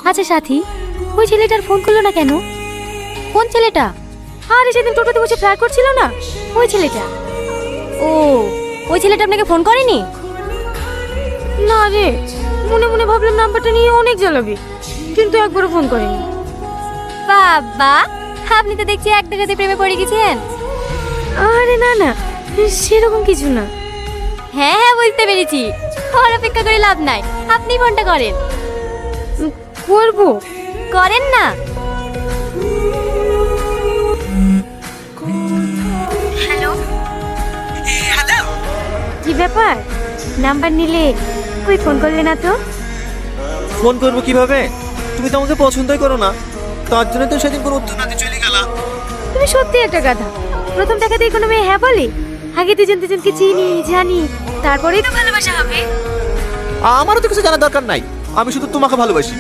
আচ্ছা সাথী, ওই ছেলেটার ফোন করলো না কেন? কোন ছেলেটা? আরে সেদিন টোটোতে বসে ফ্লার্ট করছিল না, ওই ছেলেটা। ও, ওই ছেলেটা আপনাকে ফোন করেনি? না রে, মনে মনে ভাবলাম নাম্বারটা নিয়ে অনেক জ্বালাবি, কিন্তু একবারও ফোন করেনি। বাবা, আপনি তো দেখছি একটা রাতে প্রেমে পড়ে গেছেন। আরে না না, সেরকম কিছু না। হ্যাঁ হ্যাঁ, বুঝতে পেরেছি। আর অপেক্ষা করে লাভ নাই, আপনি ফোনটা করেন। করবো, করেন না। হ্যালো হ্যালো, কি ব্যাপার, নাম্বার নিলে কই ফোন করলে না তো? ফোন করবো কিভাবে? তুমি তো আমাকে পছন্দই করো না, তার জন্য তো সেদিন কোনো উত্তর না দিয়ে চলে গেলা। তুমি সত্যি একটা গাধা। প্রথম দেখাতেই কোনো মেয়ে হ্যাঁ বলে? আগে দুজন দুজনকে চিনি জানি, তারপরেই তো ভালোবাসা হবে। আমারও তো কিছু জানার দরকার নাই, আমি শুধু তোমাকে ভালোবাসি।